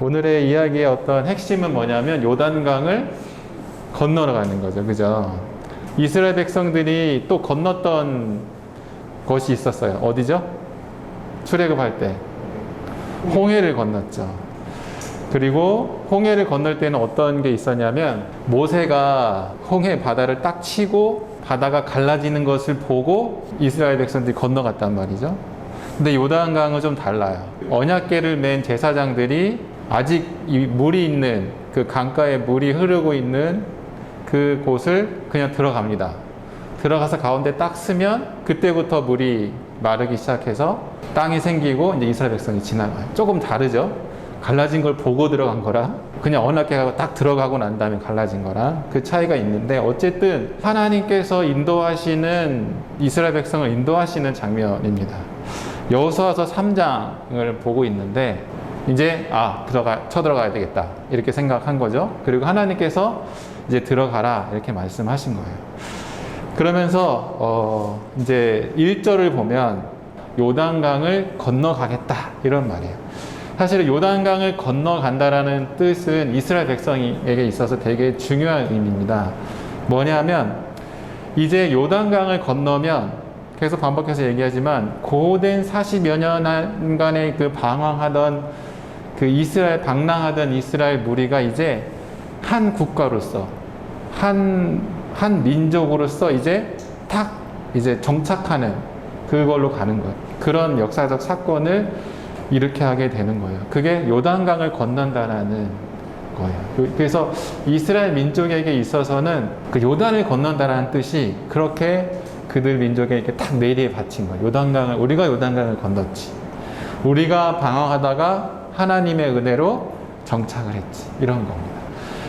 오늘의 이야기의 어떤 핵심은 뭐냐면 요단강을 건너가는 거죠. 그죠? 이스라엘 백성들이 또 건넜던 것이 있었어요. 어디죠? 출애굽할 때 홍해를 건넜죠. 그리고 홍해를 건널 때는 어떤 게 있었냐면 모세가 홍해 바다를 딱 치고 바다가 갈라지는 것을 보고 이스라엘 백성들이 건너갔단 말이죠. 근데 요단강은 좀 달라요. 언약궤를 맨 제사장들이 아직 이 물이 있는 그 강가에 물이 흐르고 있는 그 곳을 그냥 들어갑니다. 들어가서 가운데 딱 쓰면 그때부터 물이 마르기 시작해서 땅이 생기고 이제 이스라엘 백성이 지나가요. 조금 다르죠? 갈라진 걸 보고 들어간 거랑 그냥 언약궤가 딱 들어가고 난 다음에 갈라진 거랑 그 차이가 있는데 어쨌든 하나님께서 인도하시는 이스라엘 백성을 인도하시는 장면입니다. 여호수아서 3장을 보고 있는데 이제 쳐들어가야 되겠다 이렇게 생각한 거죠. 그리고 하나님께서 이제 들어가라 이렇게 말씀하신 거예요. 그러면서 이제 1절을 보면 요단강을 건너가겠다 이런 말이에요. 사실 요단강을 건너간다라는 뜻은 이스라엘 백성에게 있어서 되게 중요한 의미입니다. 뭐냐면 이제 요단강을 건너면 계속 반복해서 얘기하지만 고된 40여 년간의 그 방황하던 그 방랑하던 이스라엘 무리가 이제 한 국가로서 한 민족으로서 이제 정착하는 그걸로 가는 것. 그런 역사적 사건을 이렇게 하게 되는 거예요. 그게 요단강을 건넌다라는 거예요. 그래서 이스라엘 민족에게 있어서는 그 요단을 건넌다라는 뜻이 그렇게 그들 민족에게 딱 내리에 바친 거예요. 우리가 요단강을 건넜지. 우리가 방황하다가 하나님의 은혜로 정착을 했지. 이런 겁니다.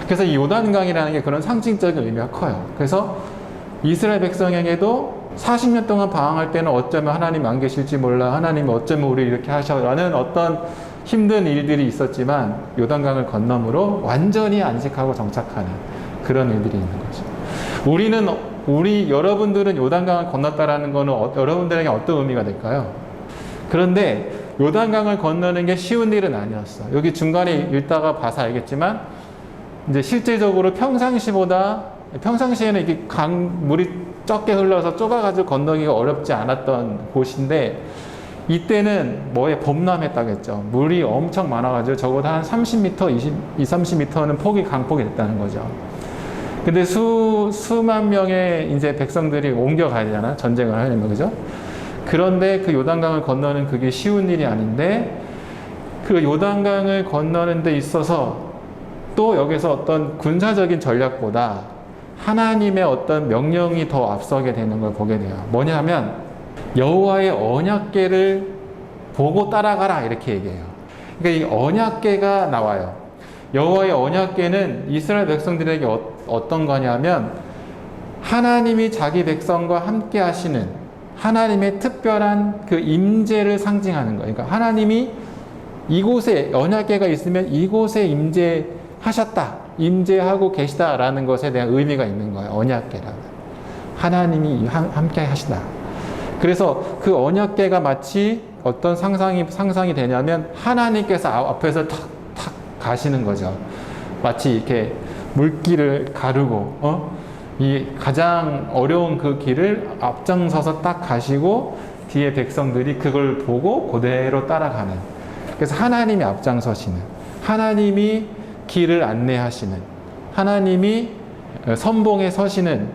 그래서 이 요단강이라는 게 그런 상징적인 의미가 커요. 그래서 이스라엘 백성에게도 40년 동안 방황할 때는 어쩌면 하나님 안 계실지 몰라. 하나님이 어쩌면 우리를 이렇게 하셔라는 어떤 힘든 일들이 있었지만 요단강을 건너므로 완전히 안식하고 정착하는 그런 일들이 있는 거죠. 여러분들은 요단강을 건넜다라는 거는 여러분들에게 어떤 의미가 될까요? 그런데 요단강을 건너는 게 쉬운 일은 아니었어. 여기 중간에 읽다가 봐서 알겠지만 이제 실제적으로 평상시에는 이렇게 물이 적게 흘러서 좁아가지고 건너기가 어렵지 않았던 곳인데 이때는 범람했다겠죠. 물이 엄청 많아가지고 적어도 한 30m, 30m는 강폭이 됐다는 거죠. 근데 수만 명의 이제 백성들이 옮겨가야 되잖아. 전쟁을 하려면, 그죠? 그런데 그 요단강을 건너는 그게 쉬운 일이 아닌데 그 요단강을 건너는 데 있어서 또 여기서 어떤 군사적인 전략보다 하나님의 어떤 명령이 더 앞서게 되는 걸 보게 돼요. 뭐냐면 여호와의 언약궤를 보고 따라가라 이렇게 얘기해요. 그러니까 이 언약궤가 나와요. 여호와의 언약궤는 이스라엘 백성들에게 어떤 거냐면 하나님이 자기 백성과 함께 하시는 하나님의 특별한 그 임재를 상징하는 거예요. 그러니까 하나님이 이곳에 언약궤가 있으면 이곳에 임재하고 계시다라는 것에 대한 의미가 있는 거예요. 언약궤라는 하나님이 함께 하시다. 그래서 그 언약궤가 마치 어떤 상상이 되냐면 하나님께서 앞에서 탁 가시는 거죠. 마치 이렇게 물길을 가르고 이 가장 어려운 그 길을 앞장서서 딱 가시고 뒤에 백성들이 그걸 보고 그대로 따라가는. 그래서 하나님이 앞장서시는, 하나님이 길을 안내하시는, 하나님이 선봉에 서시는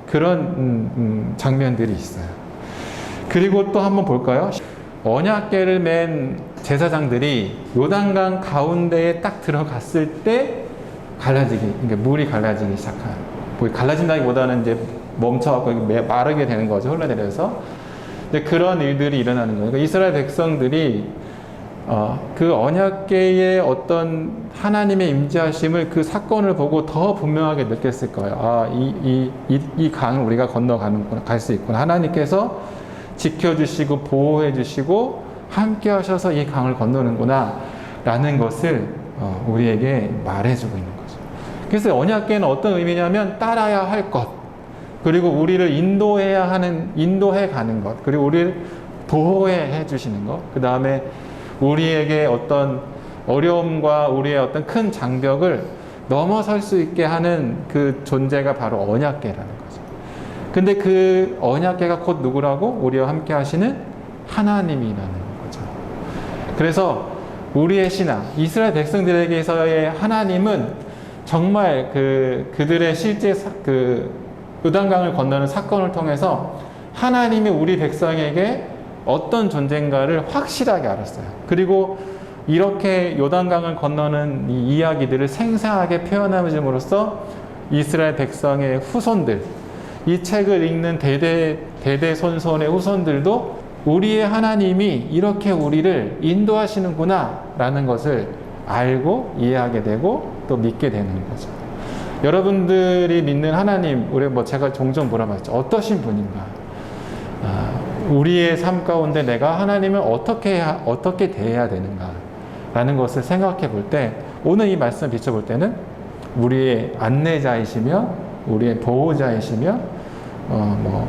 그런 장면들이 있어요. 그리고 또 한번 볼까요? 언약궤를 맨 제사장들이 요단강 가운데에 딱 들어갔을 때 그러니까 물이 갈라지기 시작한. 갈라진다기보다는 이제 멈춰갖고 마르게 되는 거죠. 흘러내려서. 근데 그런 일들이 일어나는 거예요. 그러니까 이스라엘 백성들이 그 언약궤의 어떤 하나님의 임재하심을 그 사건을 보고 더 분명하게 느꼈을 거예요. 이 강을 우리가 건너가는구나, 갈 수 있구나. 하나님께서 지켜주시고 보호해주시고 함께 하셔서 이 강을 건너는구나 라는 것을 우리에게 말해주고 있는 거죠. 그래서 언약궤는 어떤 의미냐면 따라야 할 것, 그리고 우리를 인도해 가는 것, 그리고 우리를 보호해 주시는 것, 그 다음에 우리에게 어떤 어려움과 우리의 어떤 큰 장벽을 넘어설 수 있게 하는 그 존재가 바로 언약궤라는 거죠. 근데 그 언약궤가 곧 누구라고? 우리와 함께 하시는 하나님이라는 거죠. 그래서 우리의 신앙, 이스라엘 백성들에게서의 하나님은 정말 그들의 실제 요단강을 건너는 사건을 통해서 하나님이 우리 백성에게 어떤 존재인가를 확실하게 알았어요. 그리고 이렇게 요단강을 건너는 이 이야기들을 생생하게 표현함으로써 이스라엘 백성의 후손들, 이 책을 읽는 대대손손의 후손들도 우리의 하나님이 이렇게 우리를 인도하시는구나 라는 것을 알고 이해하게 되고 또 믿게 되는 거죠. 여러분들이 믿는 하나님, 제가 종종 물어봤죠. 어떠신 분인가? 우리의 삶 가운데 내가 하나님을 어떻게 대해야 되는가? 라는 것을 생각해 볼 때, 오늘 이 말씀을 비춰볼 때는 우리의 안내자이시며, 우리의 보호자이시며,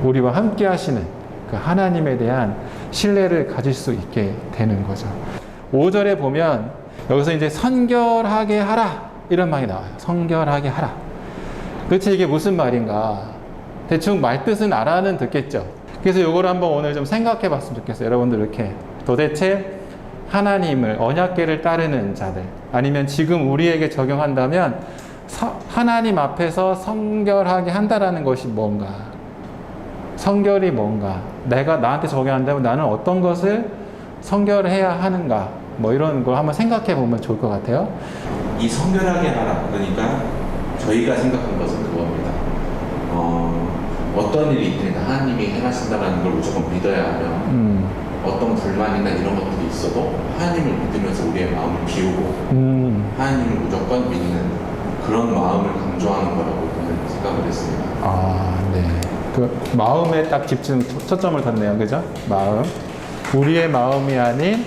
우리와 함께 하시는 그 하나님에 대한 신뢰를 가질 수 있게 되는 거죠. 5절에 보면, 여기서 이제 선결하게 하라. 이런 말이 나와요. 성결하게 하라. 도대체 이게 무슨 말인가? 대충 말뜻은 알아는 듣겠죠. 그래서 이걸 한번 오늘 좀 생각해 봤으면 좋겠어요. 여러분들 이렇게. 도대체 하나님을, 언약궤를 따르는 자들, 아니면 지금 우리에게 적용한다면 하나님 앞에서 성결하게 한다라는 것이 뭔가? 성결이 뭔가? 내가 나한테 적용한다면 나는 어떤 것을 성결해야 하는가? 이런 걸 한번 생각해 보면 좋을 것 같아요. 이 성결하게 하라. 그러니까 저희가 생각한 것은 그겁니다. 어떤 일이 있든 하나님이 행하신다는 걸 무조건 믿어야 하며 어떤 불만이나 이런 것들이 있어도 하나님을 믿으면서 우리의 마음을 비우고 하나님을 무조건 믿는 그런 마음을 강조하는 거라고 저는 생각을 했습니다. 네. 그 마음에 딱 초점을 뒀네요. 그죠? 마음. 우리의 마음이 아닌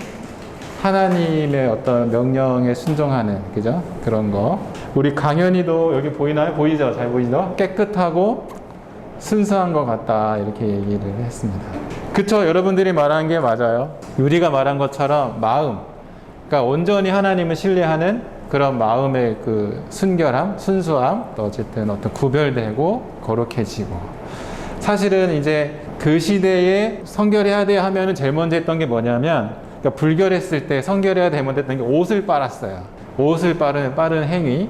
하나님의 어떤 명령에 순종하는, 그죠? 그런 거. 우리 강연이도 여기 보이나요? 보이죠? 잘 보이죠? 깨끗하고 순수한 것 같다. 이렇게 얘기를 했습니다. 그쵸? 여러분들이 말한 게 맞아요. 우리가 말한 것처럼 마음. 그러니까 온전히 하나님을 신뢰하는 그런 마음의 그 순결함, 순수함, 또 어쨌든 어떤 구별되고 거룩해지고. 사실은 이제 그 시대에 성결해야 돼 하면은 제일 먼저 했던 게 뭐냐면, 그러니까 불결했을 때 성결해야 되면 됐던 게 옷을 빨았어요. 옷을 빠른 행위.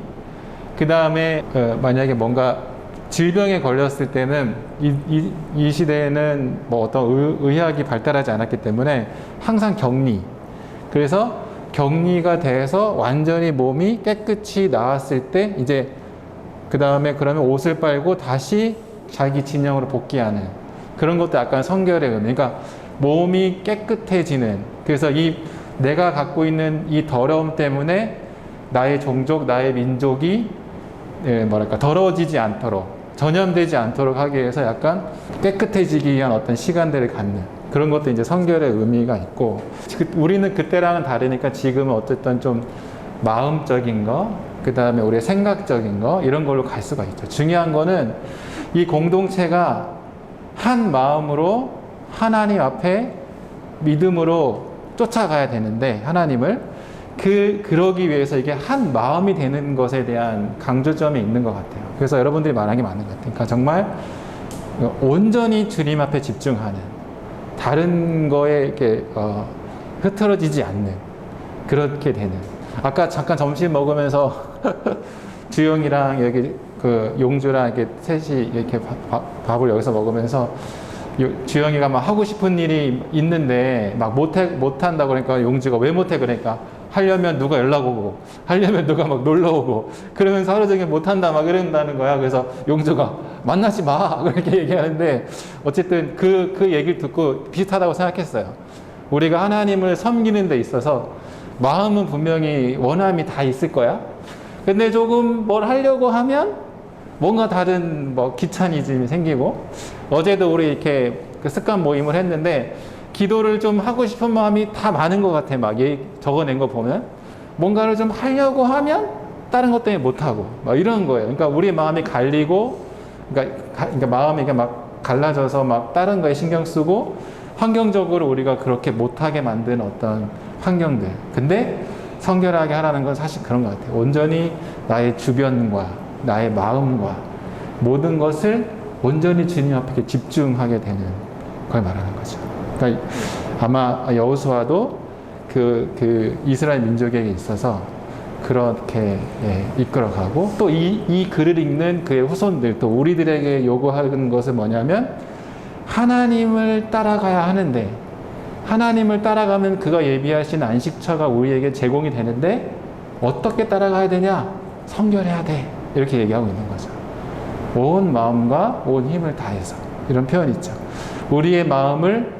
그 다음에 만약에 뭔가 질병에 걸렸을 때는 이 시대에는 어떤 의학이 발달하지 않았기 때문에 항상 격리. 그래서 격리가 돼서 완전히 몸이 깨끗이 나았을 때 이제 그 다음에 그러면 옷을 빨고 다시 자기 진영으로 복귀하는 그런 것도 약간 성결의 의미. 그러니까 몸이 깨끗해지는, 그래서 내가 갖고 있는 이 더러움 때문에 나의 종족, 나의 민족이 더러워지지 않도록, 전염되지 않도록 하기 위해서 약간 깨끗해지기 위한 어떤 시간들을 갖는 그런 것도 이제 성결의 의미가 있고, 우리는 그때랑은 다르니까 지금은 어쨌든 좀 마음적인 거, 그 다음에 우리의 생각적인 거, 이런 걸로 갈 수가 있죠. 중요한 거는 이 공동체가 한 마음으로 하나님 앞에 믿음으로 쫓아가야 되는데, 하나님을 그러기 위해서 이게 한 마음이 되는 것에 대한 강조점이 있는 것 같아요. 그래서 여러분들이 말한 게 맞는 것 같아요. 그러니까 정말 온전히 주님 앞에 집중하는, 다른 거에 이렇게 흐트러지지 않는, 그렇게 되는. 아까 잠깐 점심 먹으면서 주영이랑 여기 용주랑 이렇게 셋이 이렇게 밥을 여기서 먹으면서 주영이가 막 하고 싶은 일이 있는데 막 못한다고 그러니까 용주가 왜 못해? 그러니까 하려면 누가 연락 오고, 하려면 누가 막 놀러 오고, 그러면서 하루 종일 못한다 막 이런다는 거야. 그래서 용주가 만나지 마 그렇게 얘기하는데, 어쨌든 그 얘기를 듣고 비슷하다고 생각했어요. 우리가 하나님을 섬기는 데 있어서 마음은 분명히 원함이 다 있을 거야. 근데 조금 뭘 하려고 하면 뭔가 다른 귀차니즘이 생기고, 어제도 우리 이렇게 그 습관 모임을 했는데 기도를 좀 하고 싶은 마음이 다 많은 것 같아. 막 적어낸 거 보면 뭔가를 좀 하려고 하면 다른 것 때문에 못하고 막 이런 거예요. 그러니까 우리 마음이 갈리고, 그러니까 마음이 막 갈라져서 막 다른 거에 신경 쓰고, 환경적으로 우리가 그렇게 못하게 만든 어떤 환경들. 근데 성결하게 하라는 건 사실 그런 것 같아요. 온전히 나의 주변과 나의 마음과 모든 것을 온전히 주님 앞에 집중하게 되는 걸 말하는 거죠. 그러니까 아마 여호수아도 그 이스라엘 민족에게 있어서 그렇게 이끌어가고 또 이 글을 읽는 그의 후손들 또 우리들에게 요구하는 것은 뭐냐면 하나님을 따라가야 하는데 하나님을 따라가면 그가 예비하신 안식처가 우리에게 제공이 되는데 어떻게 따라가야 되냐? 성결해야 돼. 이렇게 얘기하고 있는 거죠. 온 마음과 온 힘을 다해서 이런 표현이 있죠. 우리의 마음을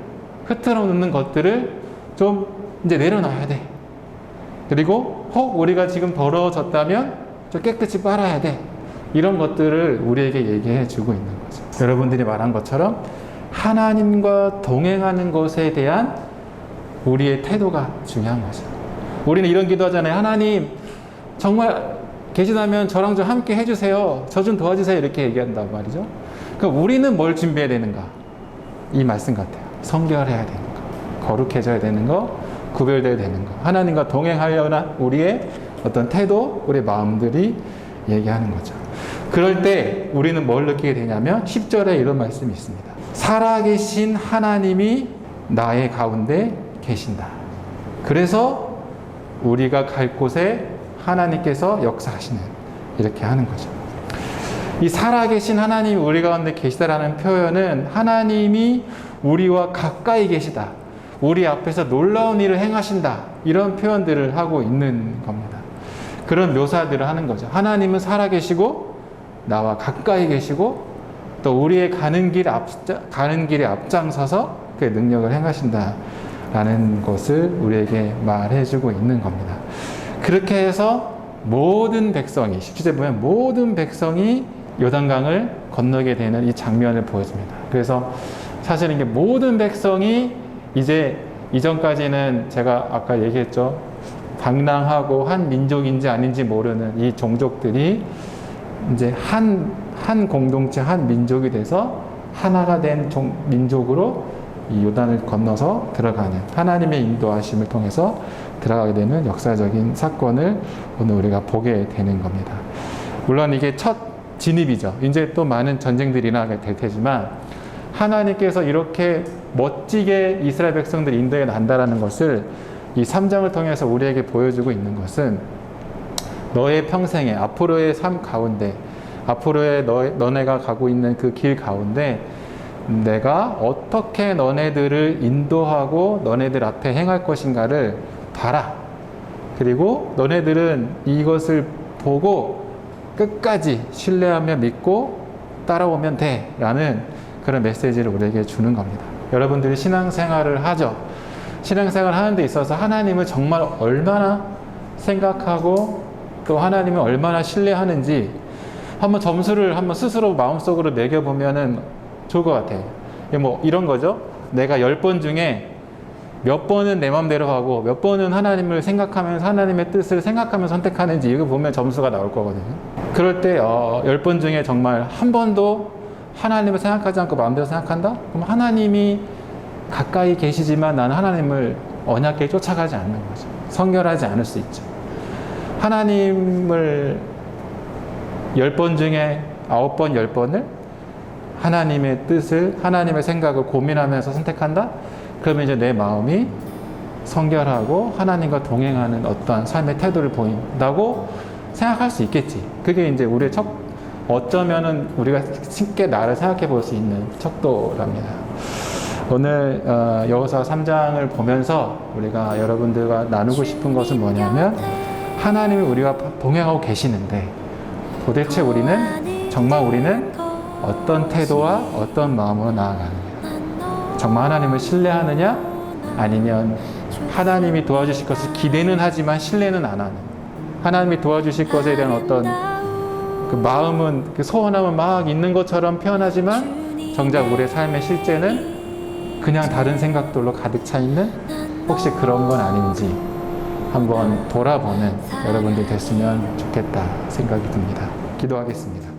흐트러 놓는 것들을 좀 이제 내려놔야 돼. 그리고 혹 우리가 지금 더러워졌다면 좀 깨끗이 빨아야 돼. 이런 것들을 우리에게 얘기해 주고 있는 거죠. 여러분들이 말한 것처럼 하나님과 동행하는 것에 대한 우리의 태도가 중요한 거죠. 우리는 이런 기도 하잖아요. 하나님 정말 계시다면 저랑 좀 함께 해주세요. 저 좀 도와주세요. 이렇게 얘기한단 말이죠. 그럼 우리는 뭘 준비해야 되는가? 이 말씀 같아요. 성결해야 되는 거, 거룩해져야 되는 거, 구별되어야 되는 거, 하나님과 동행하려는 우리의 어떤 태도, 우리의 마음들이 얘기하는 거죠. 그럴 때 우리는 뭘 느끼게 되냐면 10절에 이런 말씀이 있습니다. 살아계신 하나님이 나의 가운데 계신다. 그래서 우리가 갈 곳에 하나님께서 역사하시는 이렇게 하는 거죠. 이 살아계신 하나님이 우리 가운데 계시다라는 표현은 하나님이 우리와 가까이 계시다. 우리 앞에서 놀라운 일을 행하신다. 이런 표현들을 하고 있는 겁니다. 그런 묘사들을 하는 거죠. 하나님은 살아계시고 나와 가까이 계시고 또 우리의 가는 길에 앞장서서 그 능력을 행하신다라는 것을 우리에게 말해주고 있는 겁니다. 그렇게 해서 모든 백성이 17절 보면 모든 백성이 요단강을 건너게 되는 이 장면을 보여줍니다. 그래서 사실은 이게 모든 백성이 이제 이전까지는 제가 아까 얘기했죠. 방랑하고 한 민족인지 아닌지 모르는 이 종족들이 이제 한 공동체, 한 민족이 돼서 하나가 된 민족으로 이 요단을 건너서 들어가는 하나님의 인도하심을 통해서 들어가게 되는 역사적인 사건을 오늘 우리가 보게 되는 겁니다. 물론 이게 첫 진입이죠. 이제 또 많은 전쟁들이 일어나게 될 테지만 하나님께서 이렇게 멋지게 이스라엘 백성들이 인도해 난다라는 것을 이 3장을 통해서 우리에게 보여주고 있는 것은 너의 평생에 앞으로의 삶 가운데 앞으로의 너네가 가고 있는 그 길 가운데 내가 어떻게 너네들을 인도하고 너네들 앞에 행할 것인가를 봐라. 그리고 너네들은 이것을 보고 끝까지 신뢰하며 믿고 따라오면 돼 라는 그런 메시지를 우리에게 주는 겁니다. 여러분들이 신앙생활을 하죠. 신앙생활을 하는 데 있어서 하나님을 정말 얼마나 생각하고 또 하나님을 얼마나 신뢰하는지 한번 점수를 한번 스스로 마음속으로 매겨보면은 좋을 것 같아요. 뭐 이런 거죠. 내가 10번 중에 몇 번은 내 맘대로 하고 몇 번은 하나님을 생각하면서 하나님의 뜻을 생각하면서 선택하는지 이거 보면 점수가 나올 거거든요. 그럴 때 10번 중에 정말 한 번도 하나님을 생각하지 않고 마음대로 생각한다? 그럼 하나님이 가까이 계시지만 나는 하나님을 언약에 쫓아가지 않는 거죠. 성결하지 않을 수 있죠. 하나님을 10번 중에 9번, 10번을 하나님의 뜻을, 하나님의 생각을 고민하면서 선택한다? 그러면 이제 내 마음이 성결하고 하나님과 동행하는 어떠한 삶의 태도를 보인다고 생각할 수 있겠지. 그게 이제 우리의 어쩌면은 우리가 쉽게 나를 생각해 볼 수 있는 척도랍니다. 오늘 여호수아 3장을 보면서 우리가 여러분들과 나누고 싶은 것은 뭐냐면 하나님이 우리와 동행하고 계시는데 도대체 우리는 어떤 태도와 어떤 마음으로 나아가느냐, 정말 하나님을 신뢰하느냐, 아니면 하나님이 도와주실 것을 기대는 하지만 신뢰는 안 하는, 하나님이 도와주실 것에 대한 어떤 그 마음은, 그 소원함은 막 있는 것처럼 표현하지만 정작 우리의 삶의 실제는 그냥 다른 생각들로 가득 차 있는, 혹시 그런 건 아닌지 한번 돌아보는 여러분들 됐으면 좋겠다 생각이 듭니다. 기도하겠습니다.